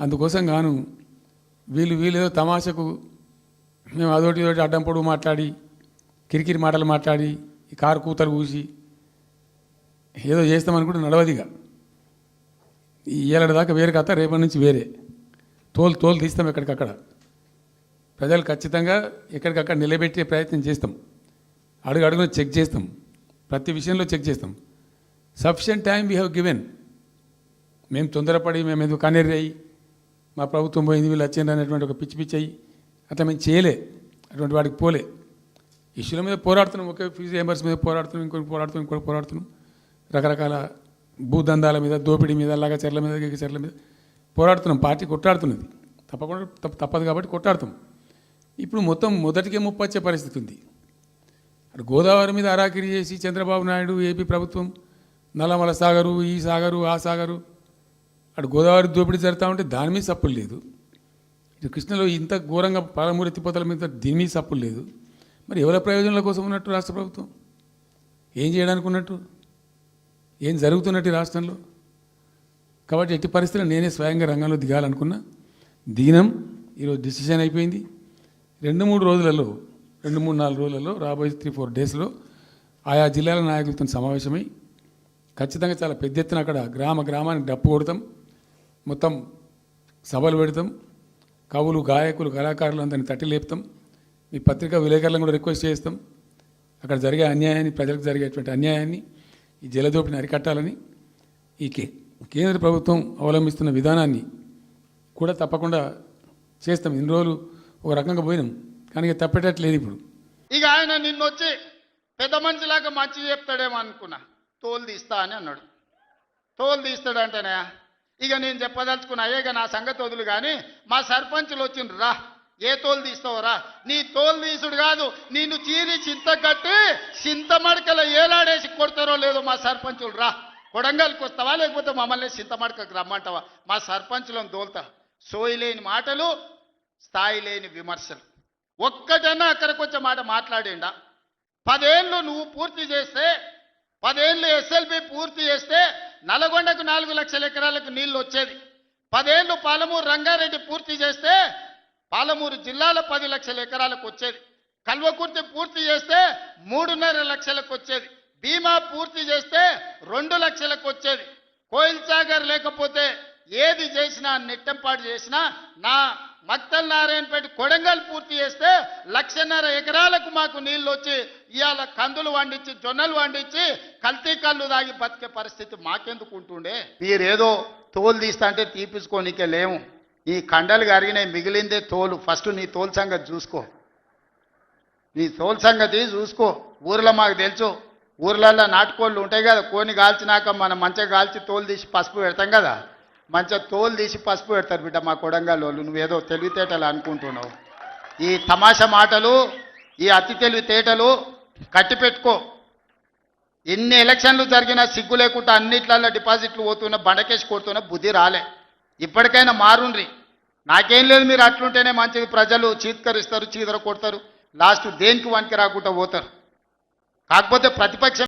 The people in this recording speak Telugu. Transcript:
అందుకోసం గాను వీళ్ళేదో తమాషకు మేము అదోటి ఇదోటి అడ్డం పొడుగు మాట్లాడి కిరికిరి మాటలు మాట్లాడి ఈ కారు కూతలు కూసి ఏదో చేస్తామనుకుంటే నడవదిగా ఈ ఏళ్ళ దాకా వేరే కథ రేపటి నుంచి వేరే తోలు తీస్తాం ఎక్కడికక్కడ ప్రజలు ఖచ్చితంగా ఎక్కడికక్కడ నిలబెట్టే ప్రయత్నం చేస్తాం అడుగున చెక్ చేస్తాం ప్రతి విషయంలో చెక్ చేస్తాం sufficient time we have given మేము తొందరపడి మేము ఎందుకు కన్నెర్రి అయ్యి మా ప్రభుత్వం పోయింది వీళ్ళు వచ్చింది అనేటువంటి ఒక పిచ్చి అయ్యి అట్లా మేము చేయలే అటువంటి వాడికి పోలే ఇష్యూల మీద పోరాడుతున్నాం ఒకే ఫీజు రియంబర్స్ మీద పోరాడుతున్నాం ఇంకోటి పోరాడుతున్నాం రకరకాల భూదందాల మీద దోపిడీ మీద అలాగా చెర్ల మీద పోరాడుతున్నాం పార్టీ కొట్టాడుతున్నది తప్పకుండా తప్పదు కాబట్టి కొట్టాడుతాం ఇప్పుడు మొత్తం మొదటికే ముప్పొచ్చే పరిస్థితి ఉంది అటు గోదావరి మీద అరాకిరి చేసి చంద్రబాబు నాయుడు ఏపీ ప్రభుత్వం నల్లమల సాగరు ఈ సాగరు ఆ సాగరు అటు గోదావరి దోపిడీ జరుగుతూ ఉంటే దాని మీద సప్పులు లేదు ఇటు కృష్ణలో ఇంత ఘోరంగా పాలమూరు ఎత్తిపోతల మీద దీని మీద సప్పులు లేదు మరి ఎవరి ప్రయోజనాల కోసం ఉన్నట్టు రాష్ట్ర ప్రభుత్వం ఏం చేయడానికి ఉన్నట్టు ఏం జరుగుతున్నట్టు ఈ రాష్ట్రంలో కాబట్టి ఎట్టి పరిస్థితుల్లో నేనే స్వయంగా రంగంలో దిగాలనుకున్నా దిగినం ఈరోజు డిసిషన్ అయిపోయింది 2-3 రోజులలో 2-3-4 రోజులలో రాబోయే 3-4 డేస్లో ఆయా జిల్లాల నాయకులతో సమావేశమై ఖచ్చితంగా చాలా పెద్ద ఎత్తున అక్కడ గ్రామానికి డప్పు కొడతాం మొత్తం సభలు పెడతాం కవులు గాయకులు కళాకారులు అందరినీ తట్టి లేపుతాం మీ పత్రికా విలేకరులను కూడా రిక్వెస్ట్ చేస్తాం అక్కడ జరిగే అన్యాయాన్ని ప్రజలకు జరిగేటువంటి అన్యాయాన్ని ఈ జలదోపిడిని అరికట్టాలని ఈ కేంద్ర ప్రభుత్వం అవలంబిస్తున్న విధానాన్ని కూడా తప్పకుండా చేస్తాం ఇన్ని రోజులు ఒక రకంగా పోయినాం కానీ ఇక తప్పేటట్లేదు ఇప్పుడు ఇక ఆయన నిన్నొచ్చి పెద్ద మనిషిలాగా మంచి చెప్తాడేమో అనుకున్నా తోలు తీస్తా అని అన్నాడు తోలు తీస్తాడంటేనే ఇక నేను చెప్పదలుచుకున్నా అయ్యేగా నా సంగతి వదులు కానీ మా సర్పంచులు వచ్చిండ్రు రా ఏ తోలు తీస్తావురా నీ తోలు తీసుడు కాదు నిన్ను చీరి చింత కట్టి చింతమడకల ఏలాడేసి కొడతారో లేదో మా సర్పంచులు రా కొడంగల్కి వస్తావా లేకపోతే మమ్మల్ని చింతమడకకు రమ్మంటావా మా సర్పంచులను తోలుతా సోయి లేని మాటలు స్థాయి లేని విమర్శలు ఒక్కటన్నా అక్కడికి వచ్చే మాట మాట్లాడిండా 10 ఏళ్ళు నువ్వు పూర్తి చేస్తే 10 ఏళ్ళు ఎస్ఎల్బి పూర్తి చేస్తే నల్గొండకు 4 లక్షల ఎకరాలకు నీళ్లు వచ్చేది 10 ఏళ్ళు పాలమూరు రంగారెడ్డి పూర్తి చేస్తే పాలమూరు జిల్లాలో 10 లక్షల ఎకరాలకు వచ్చేది కల్వకుర్తి పూర్తి చేస్తే 3.5 లక్షలకు వచ్చేది భీమా పూర్తి చేస్తే 2 లక్షలకు వచ్చేది కోయిల్ సాగర్ లేకపోతే ఏది చేసినా నెట్టంపాటు చేసినా నా మక్తల్ నారాయణపేట కొడంగల్ పూర్తి చేస్తే 1.5 ఎకరాలకు మాకు నీళ్ళు వచ్చి ఇవాళ కందులు వండించి జొన్నలు వండించి కల్తీ కళ్ళు దాగి బతికే పరిస్థితి మాకెందుకు ఉంటుండే మీరేదో తోలు తీస్తా అంటే తీపించుకోనికే లేము ఈ కండలు కరిగినాయి మిగిలిందే తోలు ఫస్ట్ నీ తోలు సంగతి చూసుకో నీ తోలు సంగతి చూసుకో ఊర్లో మాకు తెలుసు ఊర్లలో నాటుకోళ్ళు ఉంటాయి కదా కోని కాల్చినాక మనం మంచిగా కాల్చి తోలు తీసి పసుపు పెడతాం కదా మంచిగా తోలు తీసి పసుపు పెడతారు బిడ్డ మా కొడంగల్ వాళ్ళు నువ్వేదో తెలివితేటలు అనుకుంటున్నావు ఈ తమాషా మాటలు ఈ అతి తెలివితేటలు కట్టిపెట్టుకో ఎన్ని ఎలక్షన్లు జరిగినా సిగ్గు లేకుండా అన్నిట్లలో డిపాజిట్లు పోతున్నా బండకేసి కొడుతున్నా బుద్ధి రాలే ఇప్పటికైనా మారుండ్రి నాకేం లేదు మీరు అట్లుంటేనే మంచిది ప్రజలు చీత్కరిస్తారు చీదర కొడతారు లాస్ట్ దేనికి వనికి రాకుండా పోతారు కాకపోతే ప్రతిపక్షం